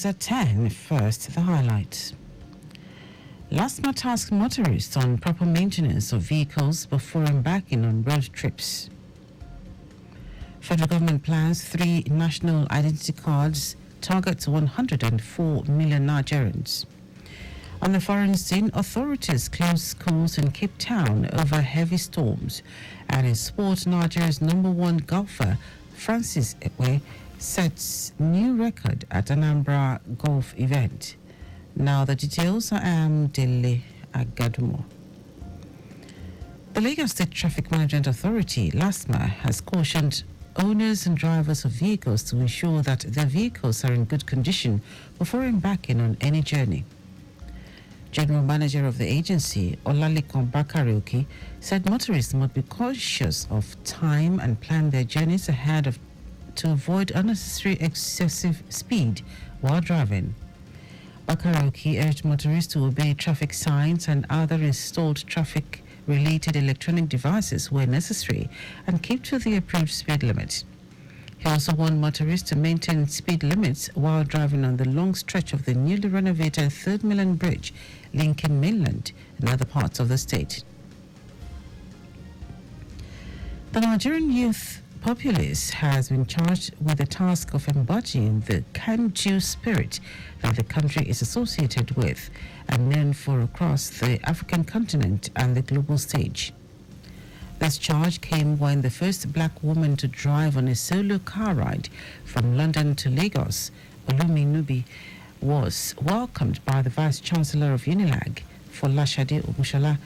At 10, first, the highlights. LASMA tasks motorists on proper maintenance of vehicles before embarking on road trips. Federal government plans 3 national identity cards, targets 104 million Nigerians. On the foreign scene, authorities closed schools in Cape Town over heavy storms. And in sport, Nigeria's #1 golfer, Francis Ekwe, sets new record at Anambra golf event. Now the details. I am Dele Agadumo. The Lagos State Traffic Management Authority, LASMA, has cautioned owners and drivers of vehicles to ensure that their vehicles are in good condition before embarking on any journey. General Manager of the agency, Olalekan Bakarioki, said motorists must be cautious of time and plan their journeys ahead to avoid unnecessary excessive speed while driving. Bakarioki urged motorists to obey traffic signs and other installed traffic-related electronic devices where necessary and keep to the approved speed limit. He also warned motorists to maintain speed limits while driving on the long stretch of the newly renovated Third Mainland Bridge linking mainland and other parts of the state. The Nigerian youth populace has been charged with the task of embodying the can-do spirit that the country is associated with and known for across the African continent and the global stage. This charge came when the first black woman to drive on a solo car ride from London to Lagos, Olumi Nubi, was welcomed by the Vice Chancellor of UNILAG, Folashade Ogunshola,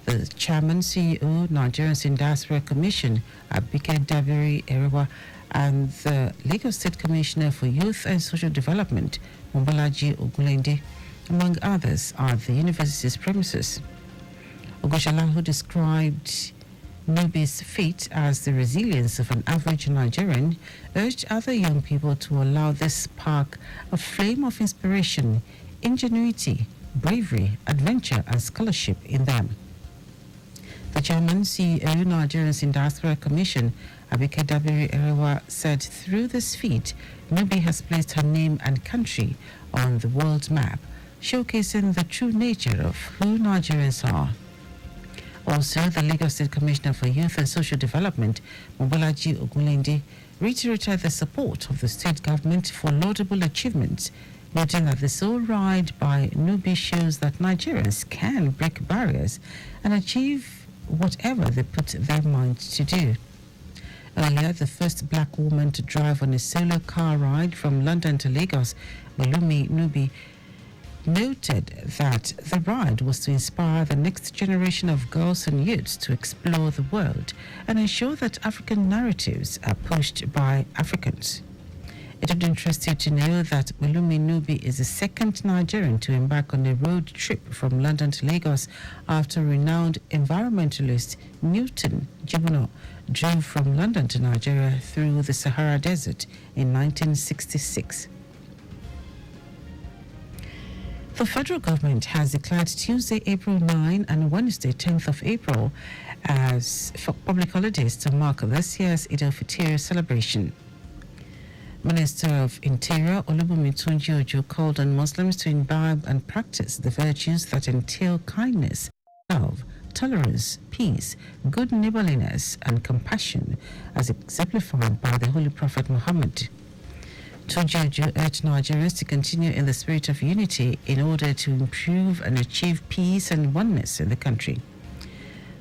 the Chairman, CEO, Nigerian Diaspora Commission, Abike Dabiri Erewa, and the Lagos State Commissioner for Youth and Social Development, Mobalaji Ogunlende, among others, at the university's premises. Ogunshola, who described Nubi's feat as the resilience of an average Nigerian, urged other young people to allow this spark a flame of inspiration, ingenuity, bravery, adventure, and scholarship in them. The Chairman, CEO, Nigerian Diaspora Commission, Abike Dabiri Erewa, said through this feat, Nubi has placed her name and country on the world map, showcasing the true nature of who Nigerians are. Also, the Lagos State Commissioner for Youth and Social Development, Mobalaji Ogunlende, reiterated the support of the state government for laudable achievements, noting that the sole ride by Nubi shows that Nigerians can break barriers and achieve whatever they put their mind to do. Earlier, the first black woman to drive on a solo car ride from London to Lagos, Olumi Nubi, noted that the ride was to inspire the next generation of girls and youths to explore the world and ensure that African narratives are pushed by Africans. It would interest you to know that Olumi Nubi is the second Nigerian to embark on a road trip from London to Lagos after renowned environmentalist Newton Jibono drove from London to Nigeria through the Sahara Desert in 1966. The federal government has declared Tuesday, April 9 and Wednesday, 10th of April as public holidays to mark this year's Eid al-Fitr celebration. Minister of Interior Olubunmi Tunji Ojo called on Muslims to imbibe and practice the virtues that entail kindness, love, tolerance, peace, good neighborliness, and compassion, as exemplified by the Holy Prophet Muhammad. Tunji Ojo urged Nigerians to continue in the spirit of unity in order to improve and achieve peace and oneness in the country.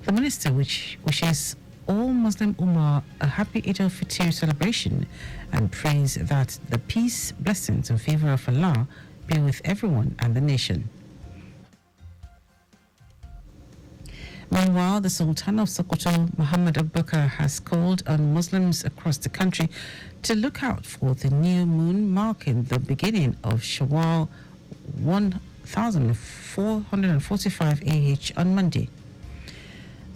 The minister, which wishes all Muslim Ummah a happy Eid al-Fitr celebration and prays that the peace, blessings, and favor of Allah be with everyone and the nation. Meanwhile, the Sultan of Sokoto, Muhammad Abubakar, has called on Muslims across the country to look out for the new moon marking the beginning of Shawwal 1445 AH on Monday.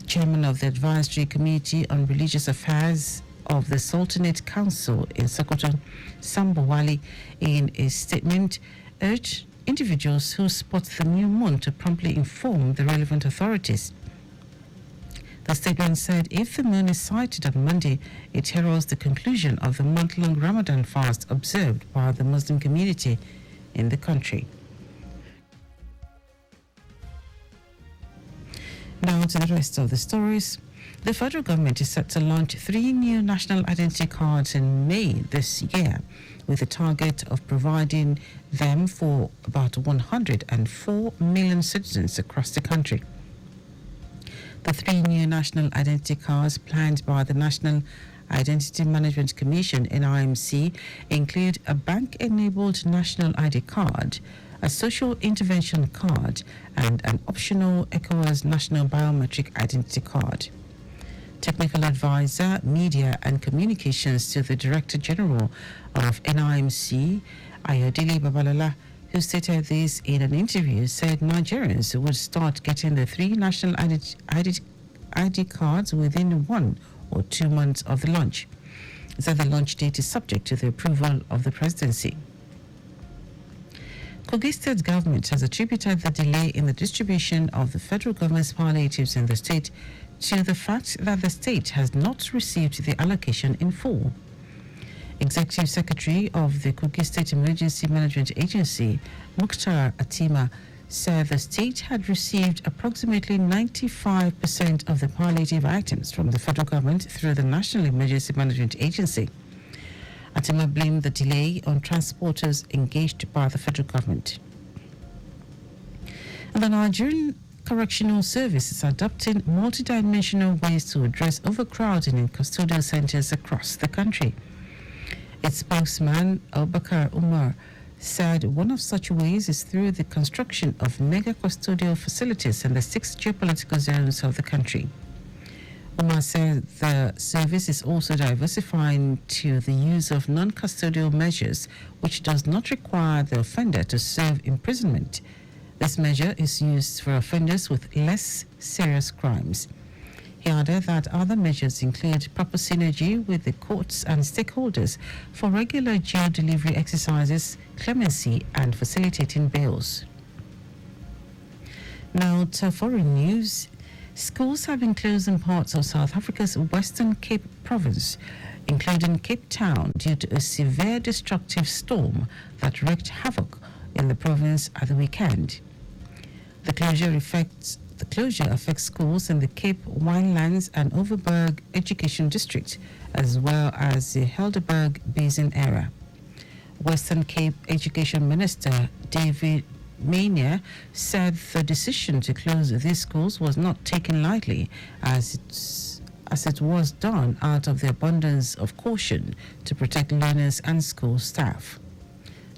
Chairman of the Advisory Committee on Religious Affairs of the Sultanate Council in Sokoto, Sambo Wali, in a statement, urged individuals who spot the new moon to promptly inform the relevant authorities. The statement said if the moon is sighted on Monday, it heralds the conclusion of the month-long Ramadan fast observed by the Muslim community, in the country. Now to the rest of the stories. The federal government is set to launch 3 new national identity cards in May this year, with a target of providing them for about 104 million citizens across the country. The 3 new national identity cards planned by the National Identity Management Commission (NIMC) include a bank-enabled national ID card, a social intervention card, and an optional ECOWAS national biometric identity card. Technical advisor, media and communications to the Director General of NIMC, Ayodele Babalola, who stated this in an interview, said Nigerians would start getting the 3 national ID cards within 1 or 2 months of the launch. He said the launch date is subject to the approval of the presidency. Kogi State government has attributed the delay in the distribution of the federal government's palliatives in the state to the fact that the state has not received the allocation in full. Executive Secretary of the Kogi State Emergency Management Agency, Mukhtar Atima, said the state had received approximately 95% of the palliative items from the federal government through the National Emergency Management Agency. Atima blamed the delay on transporters engaged by the federal government. And the Nigerian Correctional Service is adopting multidimensional ways to address overcrowding in custodial centers across the country. Its spokesman, Abubakar Umar, said one of such ways is through the construction of mega custodial facilities in the 6 geopolitical zones of the country. Umar said the service is also diversifying to the use of non-custodial measures, which does not require the offender to serve imprisonment. This measure is used for offenders with less serious crimes. He added that other measures include proper synergy with the courts and stakeholders for regular jail delivery exercises, clemency, and facilitating bails. Now to foreign news. Schools have been closed in parts of South Africa's Western Cape province, including Cape Town, due to a severe destructive storm that wreaked havoc in the province at the weekend. The closure affects schools in the Cape Winelands and Overberg Education District, as well as the Helderberg Basin area. Western Cape Education Minister David Mania said the decision to close these schools was not taken lightly, as it was done out of the abundance of caution to protect learners and school staff.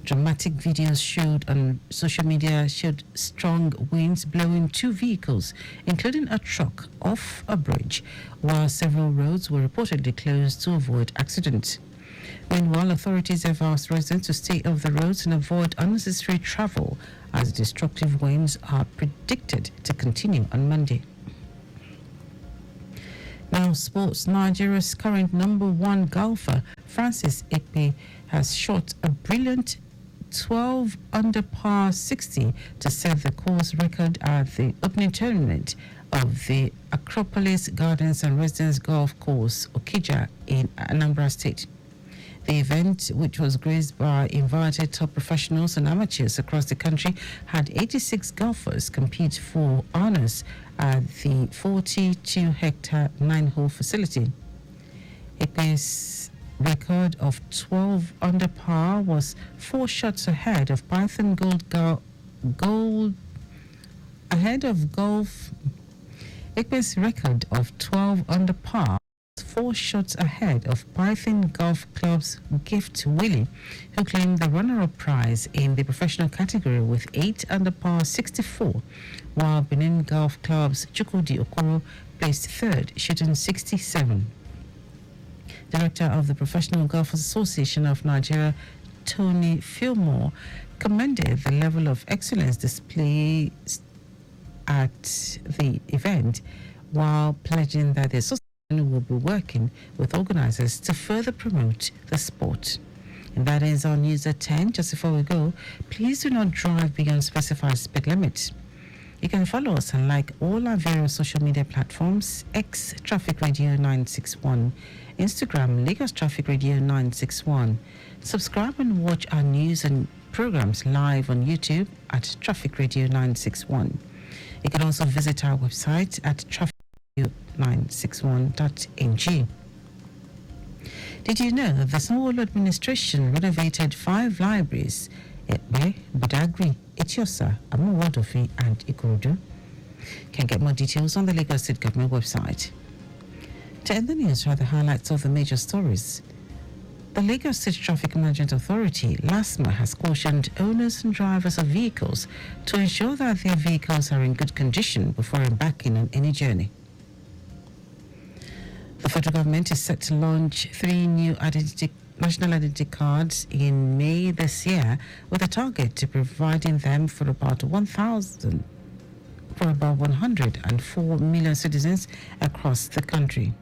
Dramatic videos showed on social media showed strong winds blowing 2 vehicles, including a truck, off a bridge, while several roads were reportedly closed to avoid accidents. Meanwhile, authorities have asked residents to stay off the roads and avoid unnecessary travel, as destructive winds are predicted to continue on Monday. Now, sports. Nigeria's current #1 golfer, Francis Ekpe, has shot a brilliant 12 under par 60 to set the course record at the opening tournament of the Acropolis Gardens and Residence Golf Course, Okija, in Anambra State. The event, which was graced by invited top professionals and amateurs across the country, had 86 golfers compete for honors at the 42-hectare 9-hole facility. Ekpe's record of 12 under par was 4 shots ahead of Python Ekpe's record of 12 under par, 4 shots ahead of Python Golf Club's Gift Willie, who claimed the runner-up prize in the professional category with 8 under par 64, while Benin Golf Club's Chukwudi Okoro placed 3rd, shooting 67. Director of the Professional Golfers Association of Nigeria, Tony Fillmore, commended the level of excellence displayed at the event, while pledging that the association will be working with organizers to further promote the sport. And that is our news at 10. Just before we go, please do not drive beyond specified speed limits. You can follow us and like all our various social media platforms: X Traffic Radio 961, Instagram Lagos Traffic Radio 961. Subscribe and watch our news and programs live on YouTube at Traffic Radio 961. You can also visit our website at traffic961.ng. Did you know the Sanwo-Olu administration renovated 5 libraries at Badagry, Etiosa, Amuwodofi, and Ikorodu? Can get more details on the Lagos State Government website. To end the news are the highlights of the major stories. The Lagos State Traffic Management Authority, LASMA, has cautioned owners and drivers of vehicles to ensure that their vehicles are in good condition before embarking on any journey. The federal government is set to launch 3 new national identity cards in May this year, with a target to providing them for about 104 million citizens across the country.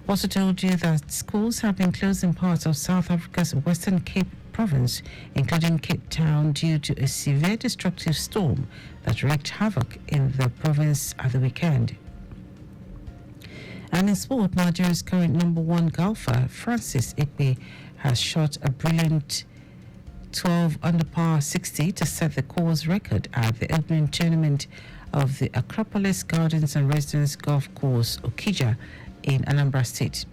Also told you that schools have been closed in parts of South Africa's Western Cape province, including Cape Town, due to a severe destructive storm that wreaked havoc in the province at the weekend. And in sport, Nigeria's current number 1 golfer, Francis Ikpe, has shot a brilliant 12 under par 60 to set the course record at the opening tournament of the Acropolis Gardens and Residence Golf Course, Okija, in Anambra State.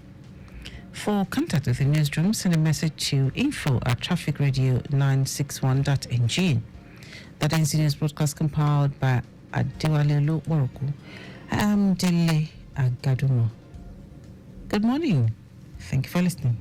For contact with the newsroom, send a message to info@trafficradio961.ng. That ends the news broadcast compiled by Adewale Woroku. I'm Dele Agadumo. Good morning. Thank you for listening.